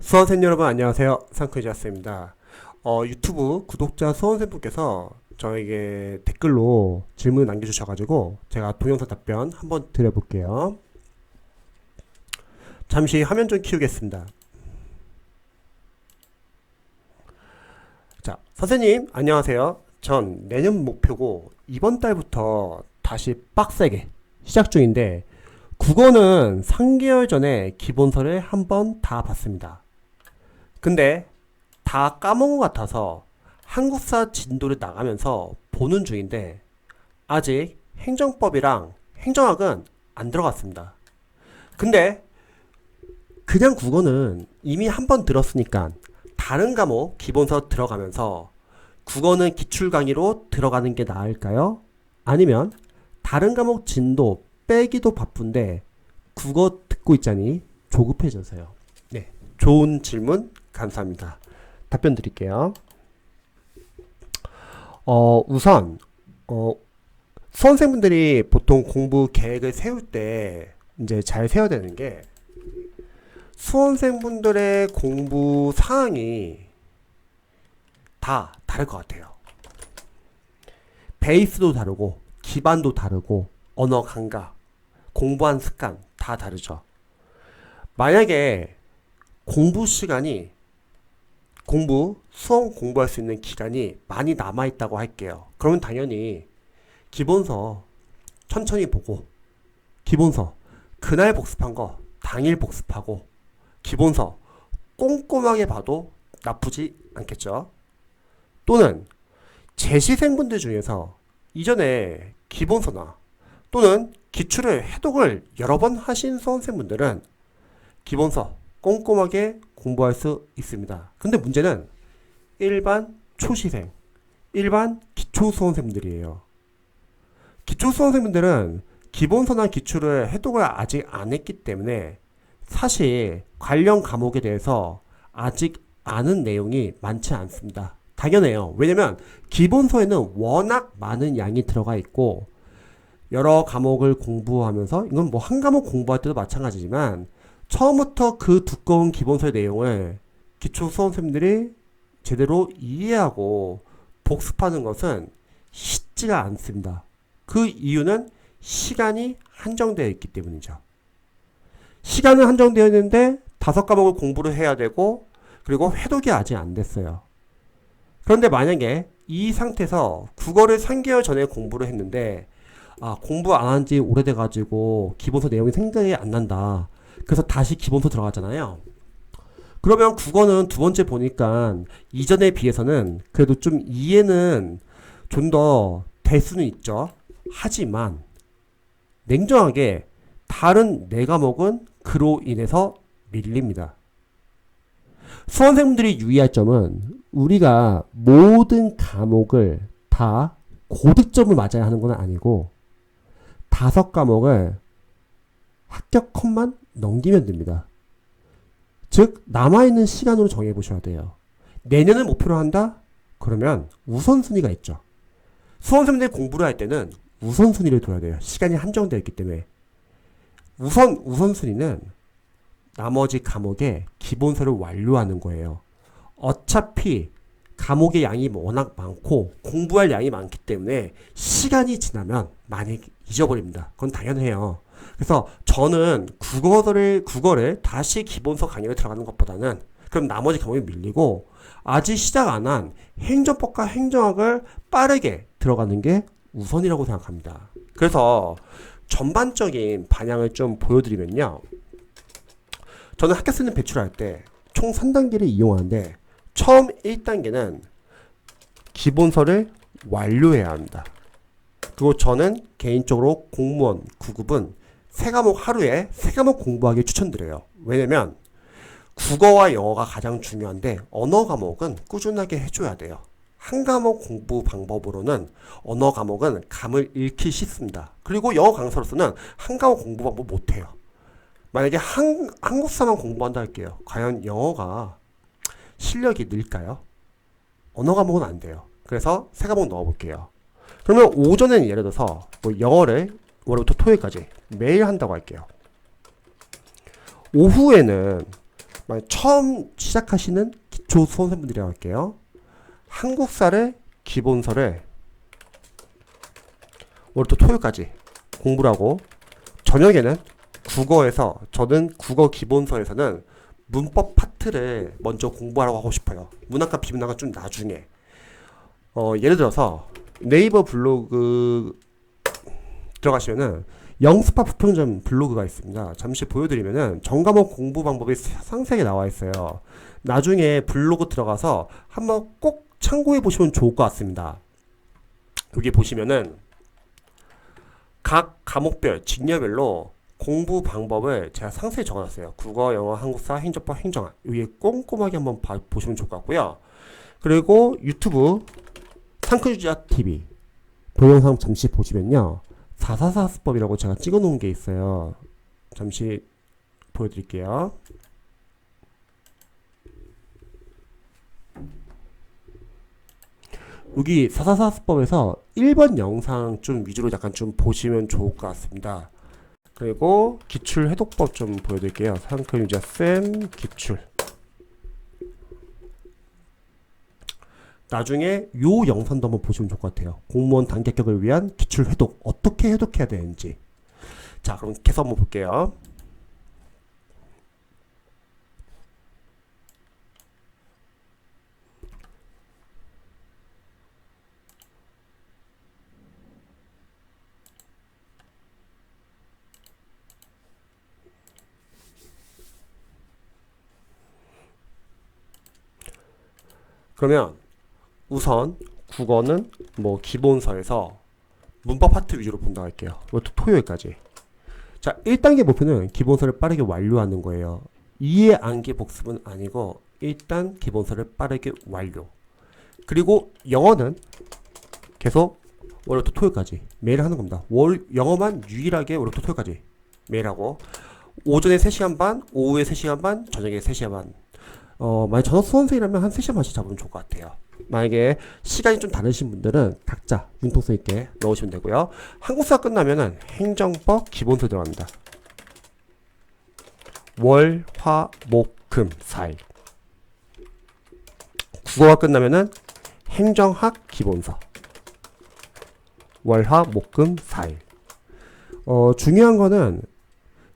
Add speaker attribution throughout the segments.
Speaker 1: 수험생 여러분 안녕하세요. 상크리자스입니다. 유튜브 구독자 수험생분께서 저에게 댓글로 질문을 남겨주셔가지고 제가 동영상 답변 한번 드려볼게요. 잠시 화면 좀 키우겠습니다. 자, 선생님 안녕하세요. 전 내년 목표고 이번 달부터 다시 빡세게 시작 중인데 국어는 3개월 전에 기본서를 한번 다 봤습니다. 근데 다 까먹은 것 같아서 한국사 진도를 나가면서 보는 중인데 아직 행정법이랑 행정학은 안 들어갔습니다. 근데 그냥 국어는 이미 한번 들었으니까 다른 과목 기본서 들어가면서 국어는 기출 강의로 들어가는 게 나을까요? 아니면 다른 과목 진도 빼기도 바쁜데 국어 듣고 있자니 조급해져서요. 네, 좋은 질문 감사합니다. 답변 드릴게요. 우선 수험생분들이 보통 공부 계획을 세울 때 이제 잘 세워야 되는 게 수험생분들의 공부 사항이 다 다를 것 같아요. 베이스도 다르고 기반도 다르고 언어 감각, 공부한 습관 다 다르죠. 만약에 공부 시간이 수험 공부할 수 있는 기간이 많이 남아있다고 할게요. 그러면 당연히 기본서 천천히 보고 기본서 그날 복습한 거 당일 복습하고 기본서 꼼꼼하게 봐도 나쁘지 않겠죠. 또는 재시생분들 중에서 이전에 기본서나 또는 기출을 해독을 여러 번 하신 수험생분들은 기본서 꼼꼼하게 공부할 수 있습니다. 근데 문제는 일반 초시생, 일반 기초수험생분들이에요. 기초수험생분들은 기본서나 기출을 해독을 아직 안 했기 때문에 사실 관련 과목에 대해서 아직 아는 내용이 많지 않습니다. 당연해요. 왜냐면 기본서에는 워낙 많은 양이 들어가 있고 여러 과목을 공부하면서 이건 뭐 한 과목 공부할 때도 마찬가지지만 처음부터 그 두꺼운 기본서의 내용을 기초 수험생들이 제대로 이해하고 복습하는 것은 쉽지가 않습니다. 그 이유는 시간이 한정되어 있기 때문이죠. 시간은 한정되어 있는데 5과목을 공부를 해야 되고 그리고 회독이 아직 안 됐어요. 그런데 만약에 이 상태에서 국어를 3개월 전에 공부를 했는데 공부 안 한 지 오래돼가지고 기본서 내용이 생각이 안 난다. 그래서 다시 기본서 들어가잖아요. 그러면 국어는 두 번째 보니까 이전에 비해서는 그래도 좀 이해는 좀 더 될 수는 있죠. 하지만 냉정하게 다른 4과목은 그로 인해서 밀립니다. 수험생분들이 유의할 점은 우리가 모든 과목을 다 고득점을 맞아야 하는 건 아니고 5과목을 합격 컷만 넘기면 됩니다. 즉 남아있는 시간으로 정해보셔야 돼요. 내년을 목표로 한다? 그러면 우선순위가 있죠. 수험생들이 공부를 할 때는 우선순위를 둬야 돼요. 시간이 한정되어 있기 때문에 우선순위는 나머지 과목의 기본서를 완료하는 거예요. 어차피 과목의 양이 워낙 많고 공부할 양이 많기 때문에 시간이 지나면 많이 잊어버립니다. 그건 당연해요. 그래서 저는 국어를 다시 기본서 강의를 들어가는 것보다는 그럼 나머지 과목이 밀리고 아직 시작 안 한 행정법과 행정학을 빠르게 들어가는 게 우선이라고 생각합니다. 그래서 전반적인 방향을 좀 보여드리면요. 저는 학교수능 배출할 때 총 3단계를 이용하는데 처음 1단계는 기본서를 완료해야 합니다. 그리고 저는 개인적으로 공무원 9급은 3과목 하루에 3과목 공부하기 추천드려요. 왜냐면 국어와 영어가 가장 중요한데 언어 과목은 꾸준하게 해줘야 돼요. 한 과목 공부 방법으로는 언어 과목은 감을 잃기 쉽습니다. 그리고 영어 강사로서는 한 과목 공부 방법 못해요. 만약에 한국사만 공부한다 할게요. 과연 영어가 실력이 늘까요? 언어 과목은 안 돼요. 그래서 3과목 넣어볼게요. 그러면 오전에는 예를 들어서 뭐 영어를 월요일부터 토요일까지 매일 한다고 할게요. 오후에는 처음 시작하시는 기초 수험생분들이라고 할게요. 한국사를 기본서를 월부터 토요일까지 공부를 하고 저녁에는 국어에서 저는 국어 기본서에서는 문법 파트를 먼저 공부하라고 하고 싶어요. 문학과 비문학은 좀 나중에. 예를 들어서 네이버 블로그 들어가시면은 영스파 부평점 블로그가 있습니다. 잠시 보여드리면은 전과목 공부 방법이 상세하게 나와 있어요. 나중에 블로그 들어가서 한번 꼭 참고해 보시면 좋을 것 같습니다. 여기 보시면은 각 과목별, 직렬별로 공부 방법을 제가 상세히 적어놨어요. 국어, 영어, 한국사, 행정법, 행정학. 여기 꼼꼼하게 한번 보시면 좋을 것 같고요. 그리고 유튜브 상크유지아 TV 동영상 잠시 보시면요. 444 수법이라고 제가 찍어 놓은 게 있어요. 잠시 보여드릴게요. 여기 444 수법에서 1번 영상 좀 위주로 약간 좀 보시면 좋을 것 같습니다. 그리고 기출 해독법 좀 보여드릴게요. 상크유지아 쌤 기출. 나중에 요 영상도 한번 보시면 좋을 것 같아요. 공무원 단기 합격을 위한 기출 해독 어떻게 해독해야 되는지. 자, 그럼 계속 한번 볼게요. 그러면 우선 국어는 뭐 기본서에서 문법 파트 위주로 본다 할게요. 이것도 토요일까지. 자, 1단계 목표는 기본서를 빠르게 완료하는 거예요. 이해 암기 복습은 아니고 일단 기본서를 빠르게 완료. 그리고 영어는 계속 월요일부터 토요일까지 매일 하는 겁니다. 영어만 유일하게 월요일부터 토요일까지 매일 하고 오전에 3시간 반, 오후에 3시간 반, 저녁에 3시간 반. 만약 전업 수험생이라면 한 3시간 반씩 잡으면 좋을 것 같아요. 만약에 시간이 좀 다르신 분들은 각자 융통성 있게 넣으시면 되고요. 한국사 끝나면은 행정법 기본서 들어갑니다. 월, 화, 목, 금, 4일. 국어가 끝나면은 행정학 기본서. 월, 화, 목, 금, 4일. 중요한 거는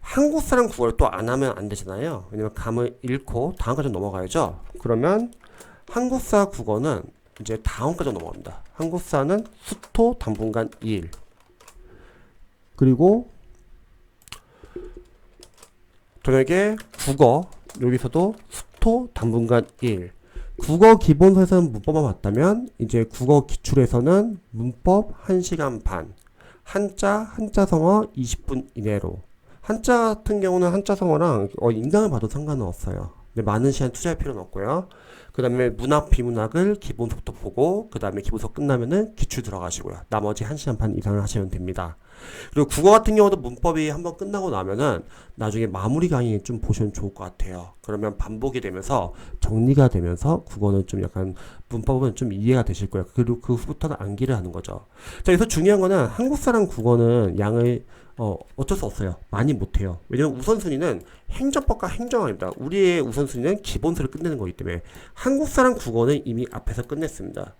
Speaker 1: 한국사랑 국어를 또 안 하면 안 되잖아요. 왜냐면 감을 잃고 다음까지 넘어가야죠. 그러면 한국사 국어는 이제 다음까지 넘어갑니다. 한국사는 수토 당분간 2일. 그리고 저녁에 국어 여기서도 수토 당분간 2일. 국어 기본서에서는 문법만 맞다면 이제 국어 기출에서는 문법 1시간 반. 한자 성어 20분 이내로. 한자 같은 경우는 한자 성어랑 인강을 봐도 상관은 없어요. 근데 많은 시간 투자할 필요는 없고요. 그 다음에 문학, 비문학을 기본서부터 보고 그 다음에 기본서 끝나면은 기출 들어가시고요. 나머지 1시간 반 이상을 하시면 됩니다. 그리고 국어 같은 경우도 문법이 한번 끝나고 나면은 나중에 마무리 강의 좀 보시면 좋을 것 같아요. 그러면 반복이 되면서 정리가 되면서 국어는 좀 약간 문법은 좀 이해가 되실 거예요. 그리고 그 후부터는 암기를 하는 거죠. 자, 여기서 중요한 거는 한국사랑 국어는 양을 어쩔 수 없어요. 많이 못해요. 왜냐면 우선순위는 행정법과 행정학입니다. 우리의 우선순위는 기본서를 끝내는 거기 때문에 한국사랑 국어는 이미 앞에서 끝냈습니다.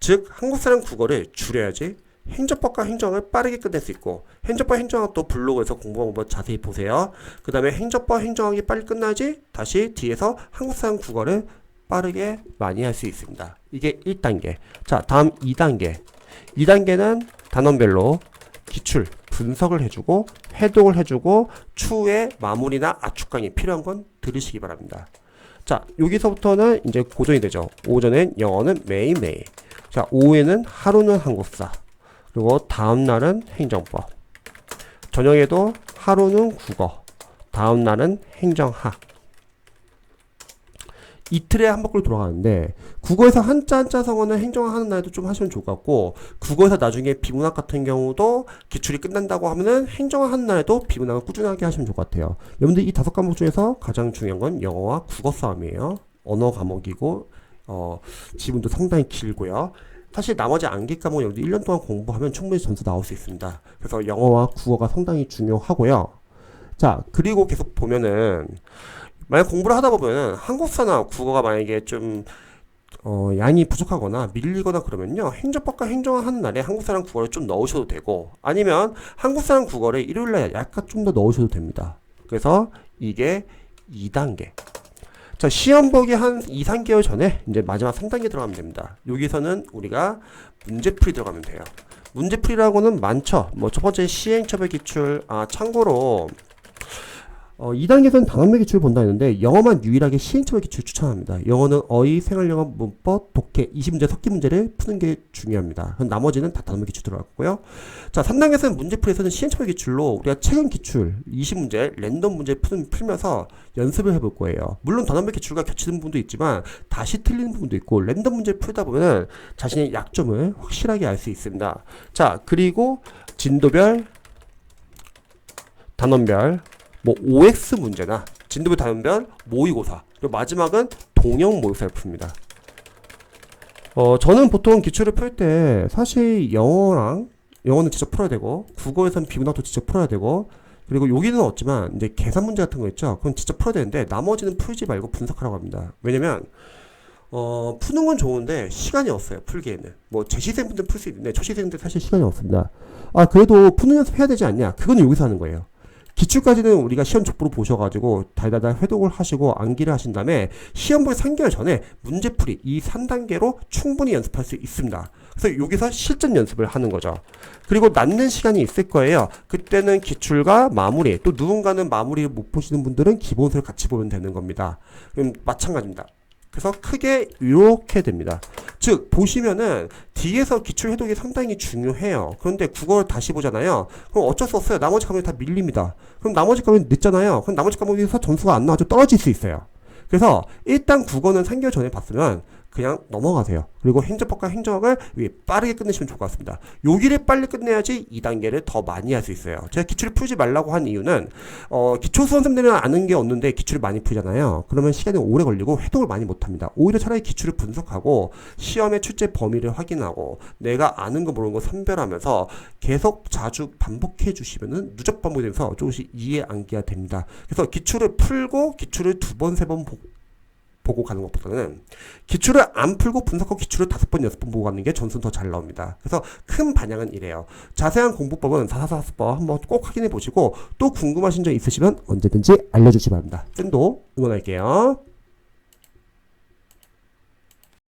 Speaker 1: 즉 한국사랑 국어를 줄여야지 행정법과 행정학을 빠르게 끝낼 수 있고 행정법 행정학도 블로그에서 공부한 거 자세히 보세요. 그 다음에 행정법 행정학이 빨리 끝나야지 다시 뒤에서 한국사랑 국어를 빠르게 많이 할 수 있습니다. 이게 1단계. 자, 다음 2단계. 2단계는 단원별로 기출 분석을 해주고 해독을 해주고 추후에 마무리나 압축 강의 필요한 건 들으시기 바랍니다. 자, 여기서부터는 이제 고정이 되죠. 오전엔 영어는 매일매일. 자, 오후에는 하루는 한국사. 그리고 다음날은 행정법. 저녁에도 하루는 국어. 다음날은 행정학. 이틀에 한 바퀴 돌아가는데 국어에서 한자 성어는 행정학 하는 날도 좀 하시면 좋을 것 같고 국어에서 나중에 비문학 같은 경우도 기출이 끝난다고 하면은 행정학 하는 날에도 비문학을 꾸준하게 하시면 좋을 것 같아요. 여러분들 이 5과목 중에서 가장 중요한 건 영어와 국어 싸움이에요. 언어 과목이고 지문도 상당히 길고요. 사실 나머지 암기 과목 여러분들 1년 동안 공부하면 충분히 점수 나올 수 있습니다. 그래서 영어와 국어가 상당히 중요하고요. 자, 그리고 계속 보면은 만약 공부를 하다 보면 한국사나 국어가 만약에 좀 양이 부족하거나 밀리거나 그러면요, 행정법과 행정화 하는 날에 한국사랑 국어를 좀 넣으셔도 되고, 아니면 한국사랑 국어를 일요일날 약간 좀 더 넣으셔도 됩니다. 그래서 이게 2단계. 자, 시험 보기 한 2, 3개월 전에 이제 마지막 3단계 들어가면 됩니다. 여기서는 우리가 문제풀이 들어가면 돼요. 문제풀이라고는 많죠. 뭐 첫 번째 시행처벌 기출. 참고로 2단계에서는 단원별 기출을 본다 했는데 영어만 유일하게 시행처벌 기출 추천합니다. 영어는 어휘, 생활영어, 문법, 독해, 20문제 섞기 문제를 푸는 게 중요합니다. 그럼 나머지는 다 단원별 기출 들어갔고요. 자, 3단계에서는 문제풀이에서는 시행처벌 기출로 우리가 최근 기출 20문제 랜덤 문제 풀면서 연습을 해볼 거예요. 물론 단원별 기출과 겹치는 부분도 있지만 다시 틀리는 부분도 있고, 랜덤 문제 풀다 보면 자신의 약점을 확실하게 알 수 있습니다. 자, 그리고 진도별, 단원별, 뭐 OX 문제나 진도별, 단원별, 모의고사, 그리고 마지막은 동형 모의고사를 풉니다. 저는 보통 기출을 풀 때 사실 영어는 직접 풀어야 되고, 국어에서는 비문학도 직접 풀어야 되고, 그리고 여기는 없지만 이제 계산 문제 같은 거 있죠. 그건 직접 풀어야 되는데 나머지는 풀지 말고 분석하라고 합니다. 왜냐면 푸는 건 좋은데 시간이 없어요. 풀기에는. 뭐 재시생분들 풀 수 있는데 초시생들 사실 시간이 없습니다. 그래도 푸는 연습 해야 되지 않냐? 그건 여기서 하는 거예요. 기출까지는 우리가 시험 족보로 보셔가지고 달달달 회독을 하시고 암기를 하신 다음에 시험 볼 3개월 전에 문제풀이 이 3단계로 충분히 연습할 수 있습니다. 그래서 여기서 실전 연습을 하는 거죠. 그리고 남는 시간이 있을 거예요. 그때는 기출과 마무리, 또 누군가는 마무리를 못 보시는 분들은 기본서를 같이 보면 되는 겁니다. 그럼 마찬가지입니다. 그래서 크게 이렇게 됩니다. 즉 보시면은 뒤에서 기출 해독이 상당히 중요해요. 그런데 국어를 다시 보잖아요. 그럼 어쩔 수 없어요. 나머지 과목이 다 밀립니다. 그럼 나머지 과목이 늦잖아요. 그럼 나머지 과목에서 점수가 안 나와서 떨어질 수 있어요. 그래서 일단 국어는 3개월 전에 봤으면 그냥 넘어가세요. 그리고 행정법과 행정학을 빠르게 끝내시면 좋을 것 같습니다. 여기를 빨리 끝내야지 2단계를 더 많이 할 수 있어요. 제가 기출을 풀지 말라고 한 이유는 기초수험생들은 아는 게 없는데 기출을 많이 풀잖아요. 그러면 시간이 오래 걸리고 해독을 많이 못합니다. 오히려 차라리 기출을 분석하고 시험의 출제 범위를 확인하고 내가 아는 거 모르는 거 선별하면서 계속 자주 반복해 주시면은 누적 반복이 되면서 조금씩 이해 암기가 됩니다. 그래서 기출을 풀고 기출을 2번, 3번 보고 가는 것보다는 기출을 안 풀고 분석하고 기출을 5번, 6번 보고 가는 게 점수는 더 잘 나옵니다. 그래서 큰 반향은 이래요. 자세한 공부법은 4444법 한번 꼭 확인해 보시고 또 궁금하신 점 있으시면 언제든지 알려주시기 바랍니다. 쌤도 응원할게요.